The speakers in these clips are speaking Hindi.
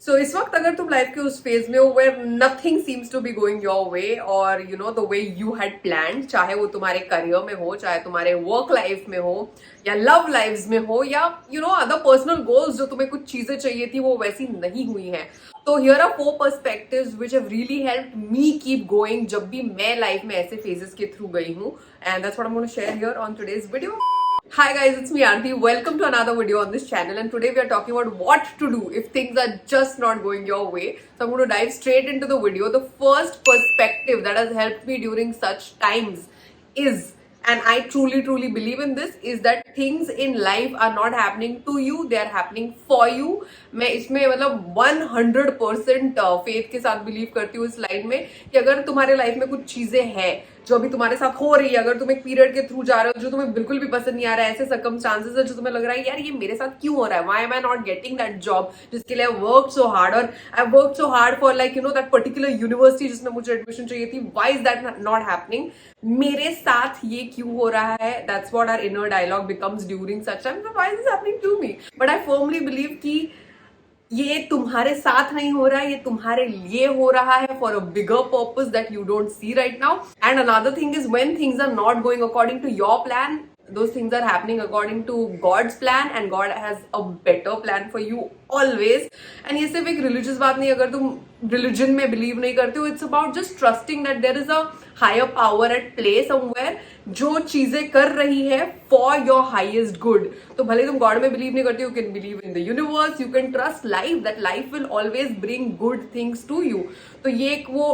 सो इस वक्त अगर तुम लाइफ के उस फेज में हो where nothing seems to be going your way और you know the way you had planned, चाहे वो तुम्हारे करियर में हो, चाहे तुम्हारे वर्क लाइफ में हो या लव लाइफ में हो या you know other personal goals, जो तुम्हें कुछ चीजें चाहिए थी वो वैसी नहीं हुई हैं, तो here are 4 perspectives which have really helped me keep going जब भी मैं लाइफ में ऐसे फेजेस के थ्रू गई हूँ. And that's what I am going to share here on today's video. Hi guys, it's me Aarti. Welcome to another video on this channel, and today we are talking about what to do if things are just not going your way. So I'm going to dive straight into the video. The first perspective that has helped me during such times is, and I truly believe in this, is that things in life are not happening to you, they are happening for you. मैं इसमें मतलब 100% फेथ के साथ बिलीव करती हूँ इस लाइन में कि अगर तुम्हारे लाइफ में कुछ चीजें हैं जो अभी तुम्हारे साथ हो रही है, अगर तुम एक पीरियड के थ्रू जा रहे हो जो तुम्हें बिल्कुल भी पसंद नहीं आ रहा है, ऐसे सर्कमस्टांसेस है जो तुम्हें लग रहा है यार ये मेरे साथ क्यों हो रहा है, why am I not getting that job जिसके लिए आई वर्क सो हार्ड, और I work so hard for like you know that particular university जिसमें मुझे एडमिशन चाहिए थी, why is that not happening, मेरे साथ ये क्यों हो रहा है. That's what our inner dialogue becomes during such time, why is this happening to me. But I firmly believe कि ये तुम्हारे साथ नहीं हो रहा है, ये तुम्हारे लिए हो रहा है for a bigger purpose that you don't see right now. And another thing is when things are not going according to your plan, those things are happening according to God's plan and God has a better plan for you always. And ये सिर्फ एक religious बात नहीं, अगर तुम religion में believe नहीं करते हो, it's about just trusting that there is a higher power at play somewhere जो चीजें कर रही है for your highest good. तो भले तुम God में believe नहीं करते, you can believe in the universe, you can trust life that life will always bring good things to you. तो ये एक वो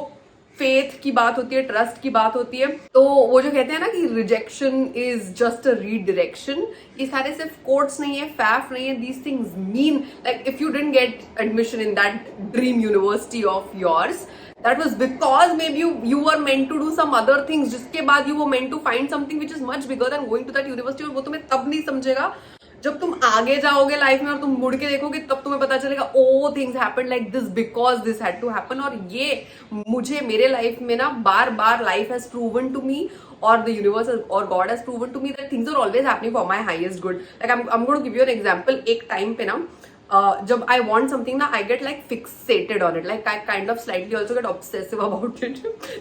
फेथ की बात होती है, ट्रस्ट की बात होती है. तो वो जो कहते हैं ना कि rejection is just a redirection, ये सारे सिर्फ कोट्स नहीं है, फैफ नहीं है. These things mean like if you didn't get admission in that dream university of yours, that was because maybe you were meant to do some other things, जिसके बाद you were meant to find something which is much bigger than going to that university. और वो तुम्हें तब नहीं समझेगा जब तुम आगे जाओगे लाइफ में और तुम मुड़ के देखोगे, तब तुम्हें पता चलेगा oh things happen like this because this had to happen. और ये मुझे मेरे लाइफ में ना बार बार life has proven to me और द यूनिवर्स और God has proven to me that things are always happening for my highest good. Like I am going to give you an example. एक टाइम पे ना जब आई वॉन्ट समथिंग ना, I get like fixated on it, like I kind of slightly also get obsessive about it.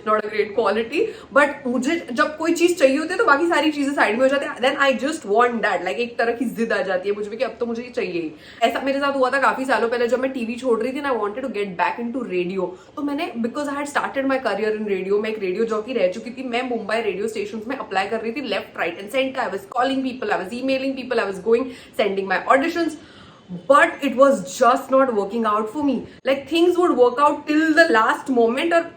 Not a great quality, but मुझे जब कोई चीज चाहिए होती है तो बाकी सारी चीजें साइड में हो जाती है. Then I just want that, like एक तरह की जिद आ जाती है मुझे भी कि अब तो मुझे ये चाहिए ही. ऐसा मेरे साथ हुआ था काफी सालों पहले जब मैं टीवी छोड़ रही थी ना. I wanted to get back in to radio. तो मैंने, because I had started my career in radio, मैं एक रेडियो जॉकी रह चुकी थी, मैं मुंबई रेडियो स्टेशन में अप्लाई कर रही थी left right and centre. I was calling people, I was emailing people, I was going sending my auditions. But it was just not working out for me. Like things would work out till the last moment, और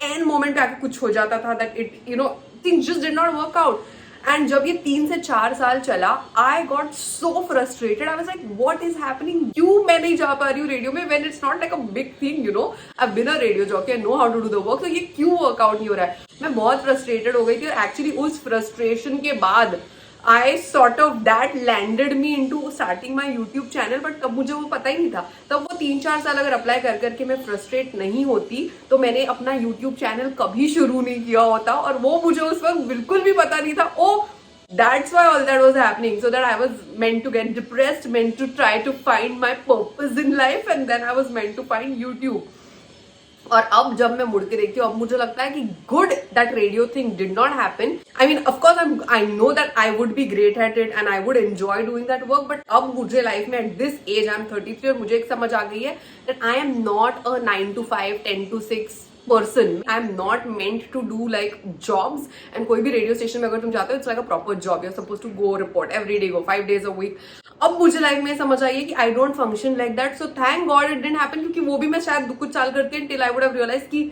end moment पे आके कुछ हो जाता था that it, you know, things just did not work out. And जब ये 3 से 4 साल चला, I got so frustrated. I was like, what is happening? क्यों मैं नहीं जा पा रही हूँ रेडियो में when it's not like a big thing, you know? I've been a radio jockey, I know how to do the work. तो ये क्यों workout नहीं हो रहा है? मैं बहुत frustrated हो गई थी, और actually उस frustration के बाद I sort of that landed me into starting my YouTube channel. But तब मुझे वो पता ही नहीं था. तब वो 3-4 साल अगर अप्लाई कर करके मैं फ्रस्ट्रेट नहीं होती तो मैंने अपना YouTube चैनल कभी शुरू नहीं किया होता, और वो मुझे उस वक्त बिल्कुल भी पता नहीं था. ओ that's why all that was happening, so that I was meant to get depressed, meant to try to find my purpose in life, and then I was meant to find YouTube. और अब जब मैं मुड़ के देखती हूँ, अब मुझे लगता है कि good that radio thing did not happen. I mean of course I know that I would be great at it and I would enjoy doing that work. But अब मुझे लाइफ में at this age, I am 33, और मुझे एक समझ आ गई है that I am not a 9 to 5 10 to 6 person. I am not meant to do like jobs. And कोई भी रेडियो स्टेशन में अगर तुम जाते हो, it's like a proper job. You're supposed to go report every day, go 5 days a week. अब मुझे लाइफ में समझ आई है कि I don't function like that. So thank God it didn't happen, क्योंकि वो भी मैं शायद कुछ साल करती है till I would have realized कि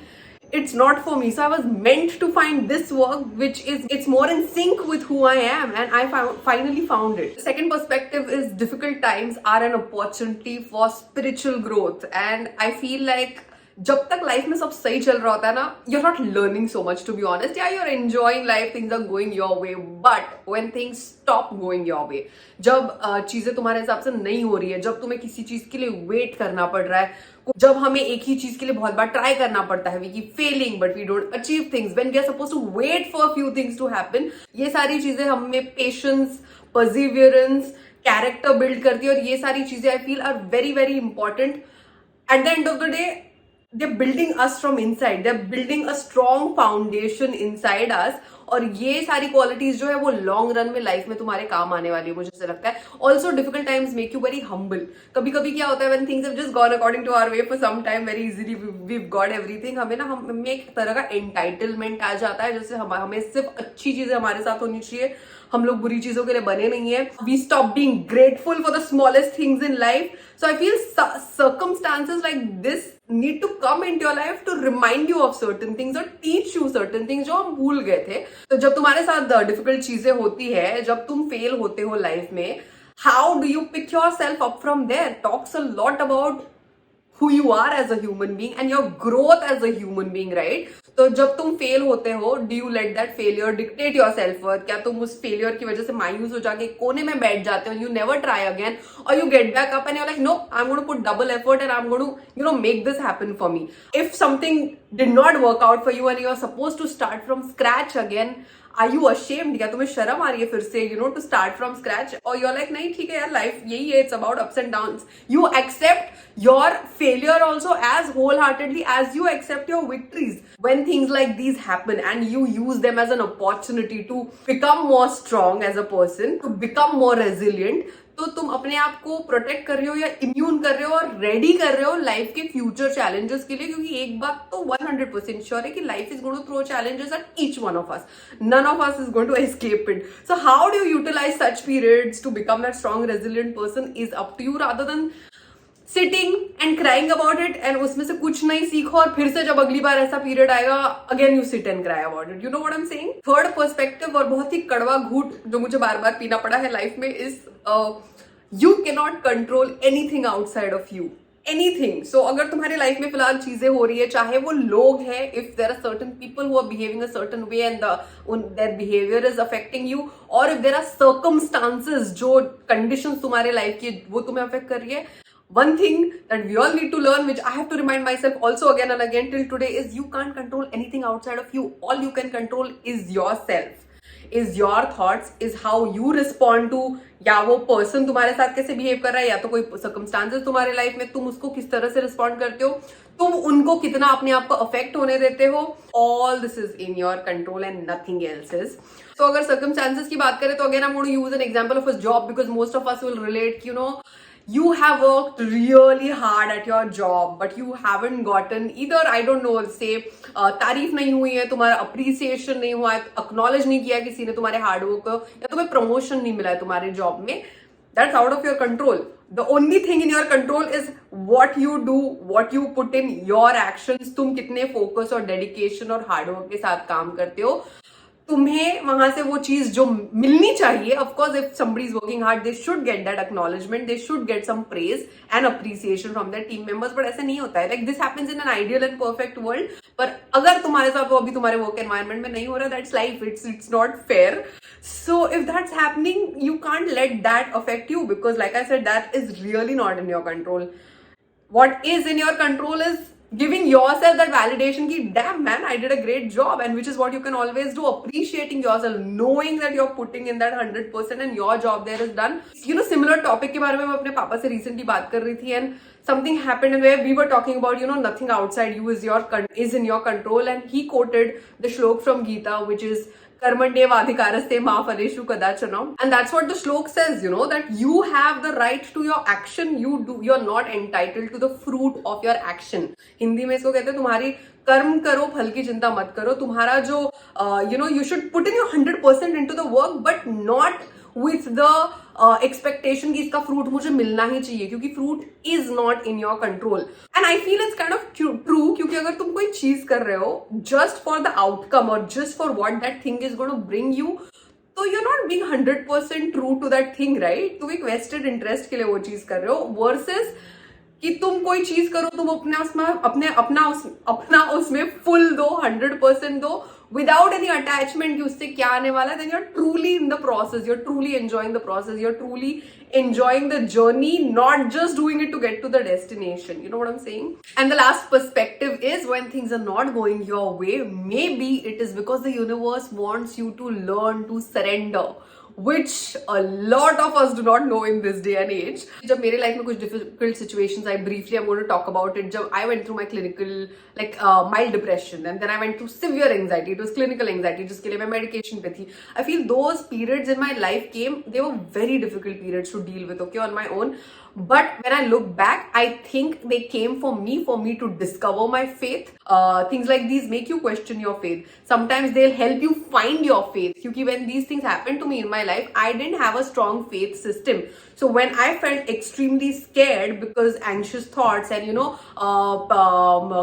it's not for me. So I was meant to find this work which is, it's more in sync with who I am, and I finally found it. The second perspective is difficult times are an opportunity for spiritual growth. And I feel like जब तक लाइफ में सब सही चल रहा होता है ना, you're not learning so much, to be honest. Yeah, you're enjoying life, things are going your way, but when things stop going your way, जब चीजें तुम्हारे हिसाब से नहीं हो रही है, जब तुम्हें किसी चीज के लिए वेट करना पड़ रहा है, जब हमें एक ही चीज के लिए बहुत बार ट्राई करना पड़ता है, we keep failing but we don't achieve things, when we are supposed to wait for few things to happen, ये सारी चीजें हमें पेशेंस, परसिवियरेंस, कैरेक्टर बिल्ड करती है. और ये सारी चीजें I feel are very very important at the end of the day, they're building us from inside, they're building a strong foundation inside us. और ये सारी क्वालिटीज जो है वो लॉन्ग रन में लाइफ में तुम्हारे काम आने वाली है, मुझे ऐसा लगता है. Also difficult times make you very humble. कभी कभी क्या होता है, when things have just gone according to our way for some time very easily we got everything, हमें ना हमें एक तरह का एंटाइटलमेंट आ जाता है, जैसे हमें सिर्फ अच्छी चीजें हमारे साथ होनी चाहिए, हम लोग बुरी चीजों के लिए बने नहीं है. We stop being grateful for the smallest things in life. So I feel circumstances like this need to come into your life to remind you of certain things or teach you certain things जो हम भूल गए थे. तो जब तुम्हारे साथ डिफिकल्ट चीजें होती है, जब तुम फेल होते हो लाइफ में, how do you pick yourself up from there talks a lot about who you are as a human being and your growth as a human being, right? तो जब तुम फेल होते हो, do you let that failure dictate your self worth? क्या तुम उस फेलियर की वजह से मायूस हो जाके कोने में बैठ जाते हो, you never try again, or you get back up and you're like, no, I'm going to put double effort and I'm going to make this happen for me. If something did not work out for you and you're supposed to start from scratch again, are you ashamed? क्या तुम्हें शर्म आ रही है फिर से टू स्टार्ट फ्रॉम स्क्रैच? और यूर लाइक नहीं ठीक है यार, लाइफ यही है, it's about ups and downs. You accept your failure also as wholeheartedly as you accept your victories. When things like these happen and you use them as an opportunity to become more strong as a person, to become more resilient, तो तुम अपने आप को प्रोटेक्ट कर रहे हो या इम्यून कर रहे हो और रेडी कर रहे हो लाइफ के फ्यूचर चैलेंजेस के लिए. क्योंकि एक बात तो 100% श्योर है कि life is going to throw challenges at each one of us. None of us is going to escape it. So how do you utilise such periods to become that strong resilient person is up to you, rather than sitting and crying about it and उसमें से कुछ नहीं सीखो और फिर से जब अगली बार ऐसा पीरियड आएगा again you sit and cry about it. You know what I am saying. Third perspective और बहुत ही कड़वा घूट जो मुझे बार बार पीना पड़ा है लाइफ में is you can not control anything outside of you. Anything. So अगर तुम्हारी लाइफ में फिलहाल चीजें हो रही है, चाहे वो लोग हैं, if there are certain people who are behaving a certain way and their behaviour is affecting you, और इफ देर आर सर्कमस्टांसेस जो कंडीशंस तुम्हारे लाइफ की वो तुम्हें अफेक्ट कर रही है, one thing that we all need to learn, which I have to remind myself also again and again till today, is you can't control anything outside of you. All you can control is yourself, is your thoughts, is how you respond to या वो पर्सन तुम्हारे साथ कैसे बिहेव कर रहा है, या तो कोई सर्कमस्टांसेस तुम्हारे लाइफ में तुम उसको किस तरह से रिस्पॉन्ड करते हो, तुम उनको कितना अपने आप को अफेक्ट होने देते हो. All this is in your control and nothing else is. So अगर सर्कमस्टांसेस की बात करें तो again I am going to use an example of a job because most of us will relate. You have worked really hard at your job, but you haven't gotten either, I don't know, say तारीफ नहीं हुई है, तुम्हारा अप्रिसिएशन नहीं हुआ है, अक्नॉलेज नहीं किया किसी ने तुम्हारे हार्डवर्क को, या तुम्हें प्रमोशन नहीं मिला है तुम्हारे जॉब में. That's out of your control. The only thing in your control is what you do, what you put in your actions. तुम कितने फोकस और डेडिकेशन और हार्डवर्क के साथ काम करते हो. तुम्हें वहां से वो चीज जो मिलनी चाहिए, of course if somebody is working hard they should get that acknowledgement, they should get some praise and appreciation from their team members. But ऐसे नहीं होता है. Like this happens in an ideal and perfect world. पर अगर तुम्हारे साथ वो अभी तुम्हारे वर्क एनवायरमेंट में नहीं हो रहा, that's life, it's not fair. So if that's happening you can't let that affect you because like I said that is really not in your control. What is in your control is giving yourself that validation ki damn man, I did a great job, and which is what you can always do. Appreciating yourself, knowing that you're putting in that 100% and your job there is done. Similar topic के बारे में मैं अपने पापा से recently बात कर रही थी and something happened where we were talking about nothing outside you is in your control, and he quoted the shlok from Gita which is कर्मण्येवाधिकारस्ते मा फलेषु कदाचन. And that's what the shlok says, that you have the right to your action. You're not entitled to the fruit of your action. Hindi में इसको कहते हैं तुम्हारी कर्म करो, फल की चिंता मत करो. तुम्हारा जो you should put in your 100% into the work, but not with the expectation कि इसका फ्रूट मुझे मिलना ही चाहिए, क्योंकि fruit is not in your control. And I feel it's kind of true, क्योंकि अगर तुम कोई चीज कर रहे हो जस्ट फॉर द आउटकम और just for what that thing is going to bring you, तो you're not being 100% true to that thing, right? तुम एक वेस्टेड इंटरेस्ट के लिए वो चीज कर रहे हो, वर्सेस कि तुम कोई चीज करो, तुम अपना उसमें फुल दो, 100% दो, without any attachment कि उससे क्या आने वाला है. then you're truly in the process, you're truly enjoying the process, you're truly enjoying the journey, not just doing it to get to the destination. You know what I'm saying? And the last perspective is when things are not going your way, maybe it is because the universe wants you to learn to surrender. which a lot of us do not know in this day and age. जब मेरे लाइफ में कुछ difficult situations I, briefly I'm going to talk about it. जब I went through my clinical mild depression and then I went through severe anxiety. It was clinical anxiety जिसके लिए मैं medication पे थी. I feel those periods in my life came, they were very difficult periods to deal with, okay, on my own. But when I look back, I think they came for me to discover my faith. Things like these make you question your faith. Sometimes they'll help you find your faith. Because when these things happened to me in my life, I didn't have a strong faith system. So when I felt extremely scared because anxious thoughts and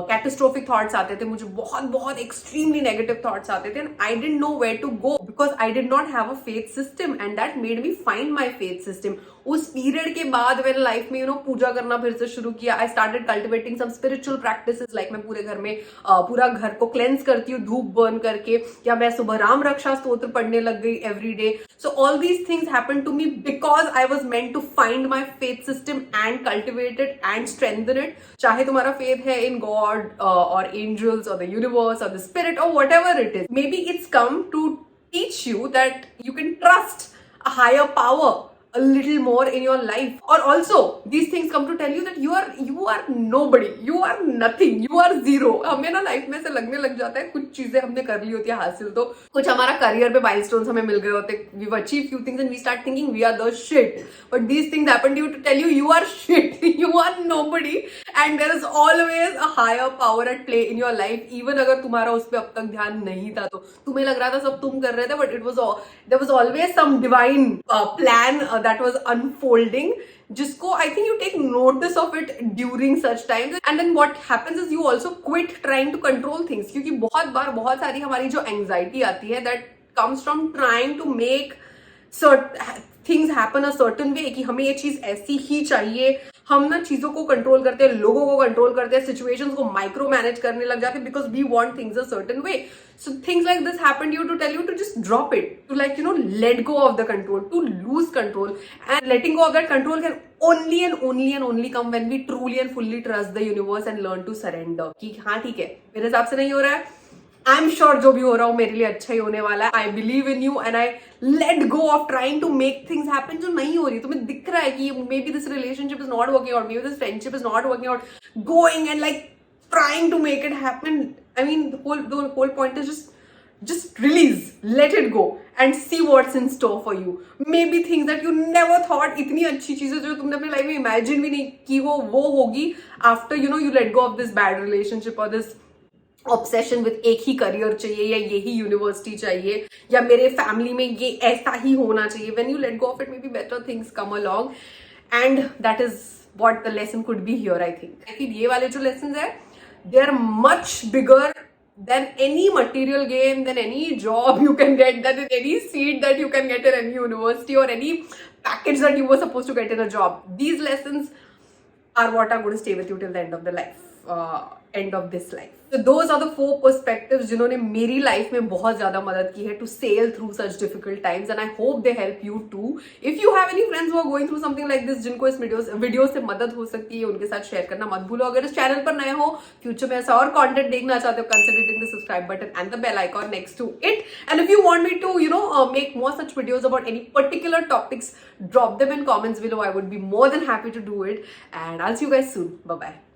catastrophic thoughts आते थे, मुझे बहुत extremely negative thoughts आते थे, and I didn't know where to go because I did not have a faith system, and that made me find my faith system. उस पीरियड के बाद मैंने लाइफ में पूजा करना फिर से शुरू किया. I started cultivating some spiritual practices, like मैं पूरे घर में पूरा घर को क्लेंस करती हूँ धूप बर्न करके, या मैं सुबह राम रक्षा स्तोत्र पढ़ने लग गई every day. So all these things happen to me because I was meant to find my faith system and cultivate it and strengthen it. चाहे तुम्हारा फेथ है इन गॉड और एंजल्स और द यूनिवर्स और द स्पिरिट और whatever it is, maybe it's come to teach you that you can trust a higher power a little more in your life. Or also these things come to tell you that you are nobody, you are nothing, you are zero. हमें ना लाइफ में से लगने लग जाता है कुछ चीजें हमने कर ली होती है हासिल, तो कुछ हमारा करियर पे माइलस्टोन्स हमें मिल गए होते, we've achieved few things and we start thinking we are the shit. But these things happen to you to tell you you are shit, you are nobody, and there is always a higher power at play in your life. Even अगर तुम्हारा उस पर अब तक ध्यान नहीं था, तो तुम्हें लग रहा था सब तुम कर रहे थे, but there was always some divine plan that was unfolding, जिसको I think you take notice of it during such times, and then what happens is you also quit trying to control things. क्योंकि बहुत बार बहुत सारी हमारी जो anxiety आती है, that comes from trying to make certain things happen a certain way, कि हमें ये चीज ऐसी ही चाहिए. हम ना चीजों को कंट्रोल करते हैं, लोगों को कंट्रोल करते हैं, सिचुएशंस को माइक्रो मैनेज करने लग जाते हैं because we want things a certain way. So things like this happened you to tell you to just drop it, to like let go of the control, to lose control. And letting go of that control can only come when we truly and fully trust the universe and learn to surrender. कि हाँ ठीक है, मेरे हिसाब से नहीं हो रहा है, आई एम श्योर जो भी हो रहा हूँ मेरे लिए अच्छा ही होने वाला है. I believe in you and I let go of trying to make things happen जो नहीं हो रही. तुम्हें दिख रहा है कि maybe this relationship is not working out, maybe this friendship is not working out, going and like trying to make it happen. I mean the whole point is just release, let it go and see what's in store for you. Maybe things that you never thought, इतनी अच्छी चीजें जो तुमने अपनी लाइफ में इमेजिन भी नहीं की हो, वो होगी after you let go of this bad relationship or this obsession with एक ही करियर चाहिए, या यही यूनिवर्सिटी चाहिए, या मेरे फैमिली में ये ऐसा ही होना चाहिए. When you let go of it, maybe better things come along, and that is what the lesson could be here. I think ये वाले जो लेसन है, they are much bigger than any material gain, than any job you can get, than any seat that you can get in any university or any package that you were supposed to get in a job. These lessons are what are going to stay with you till the end of the life, end of this life. So those are the 4 perspectives जिन्होंने मेरी लाइफ में बहुत ज्यादा मदद की है to sail through such difficult times, and I hope they help you too. If you have any friends who are going through something like this, जिनको इस वीडियो से मदद हो सकती है, उनके साथ शेयर करना मत भूलो. अगर इस चैनल पर नए हो, फ्यूचर में ऐसा और कंटेंट देखना चाहते हो, consider hitting the subscribe button and the bell icon next to it. And if you want me to make more such videos about any particular topics, drop them in comments below. I would be more than happy to do it, and I'll see you guys soon. Bye bye.